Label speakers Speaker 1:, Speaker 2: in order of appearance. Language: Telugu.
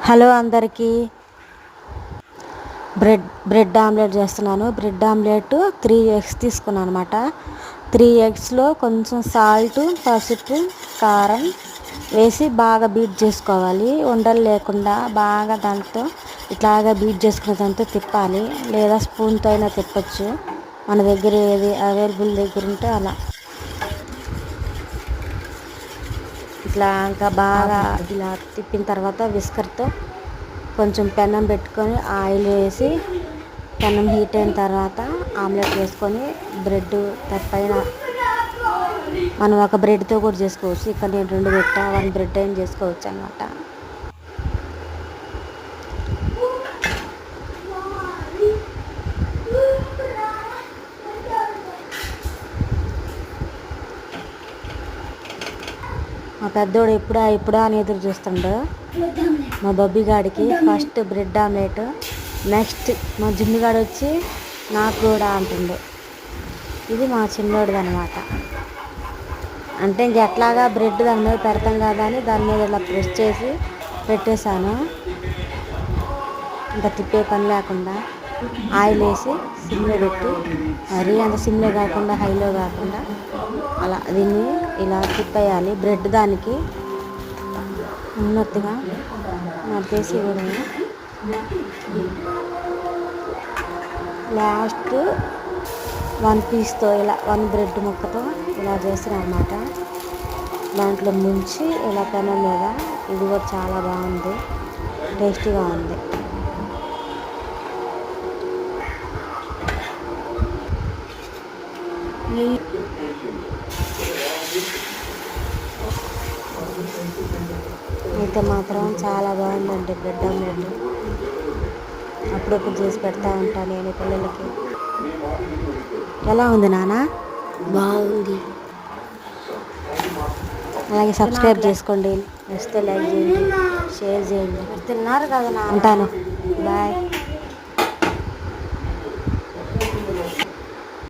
Speaker 1: హలో అందరికీ. బ్రెడ్ ఆమ్లెట్ చేస్తున్నాను. బ్రెడ్ ఆమ్లెట్ 3 ఎగ్స్ తీసుకున్నాను అనమాట. 3 ఎగ్స్లో కొంచెం సాల్ట్, పసుపు, కారం వేసి బాగా బీట్ చేసుకోవాలి. ఉండలు లేకుండా బాగా దాంతో ఇట్లాగా బీట్ చేసుకున్న దాంతో తిప్పాలి, లేదా స్పూన్తో అయినా తిప్పచ్చు. మన దగ్గర ఏది అవైలబుల్ దగ్గర ఉంటే అలా ఇట్లా ఇంకా బాగా ఇలా తిప్పిన తర్వాత విస్కర్తో కొంచెం పెనం పెట్టుకొని ఆయిల్ వేసి పెనం హీట్ అయిన తర్వాత ఆమ్లెట్ వేసుకొని బ్రెడ్ పైన మనం ఒక బ్రెడ్తో కూడా చేసుకోవచ్చు. ఇక్కడ నేను 2 పెట్టా, 1 బ్రెడ్ అయినా చేసుకోవచ్చు అన్నమాట. మా పెద్దోడు ఎప్పుడా అని ఎదురు చూస్తుండు. మా బబ్బిగాడికి ఫస్ట్ బ్రెడ్ ఆమ్లెట్, నెక్స్ట్ మా జిమ్మిగాడు వచ్చి నాకు కూడా అంటుండు. ఇది మా చిన్నోడిది అనమాట. అంటే ఎట్లాగా బ్రెడ్ దాని మీద పెడతాం కదా అని దాని మీద ఇలా ప్రెస్ చేసి పెట్టేశాను. ఇంకా తిప్పే పని లేకుండా ఆయిల్ వేసి సిమ్లో పెట్టి, మరీ అంత సిమ్లో కాకుండా హైలో కాకుండా అలా దీన్ని ఇలా తిప్పేయాలి. బ్రెడ్ దానికి ఉన్నట్టుగా నడిపేసి ఇవ్వడం. లాస్ట్ 1 పీస్తో ఇలా 1 బ్రెడ్ ముక్కతో ఇలా చేస్తున్నాను అన్నమాట. దాంట్లో ముంచి ఇలా పెనం మీద, ఇది కూడా చాలా బాగుంది, టేస్టీగా ఉంది. అయితే మాత్రం చాలా బాగుందండి బ్రెడ్ ఆమ్లెట్. అప్పుడప్పుడు చేసి పెడతా ఉంటాను నేను పిల్లలకి. ఎలా ఉంది నాన్న?
Speaker 2: బాగుంది.
Speaker 1: అలాగే సబ్స్క్రైబ్ చేసుకోండి, నచ్చితే లైక్ చేయండి, షేర్ చేయండి.
Speaker 2: తిన్నారు కదా.
Speaker 1: ఉంటాను, బాయ్.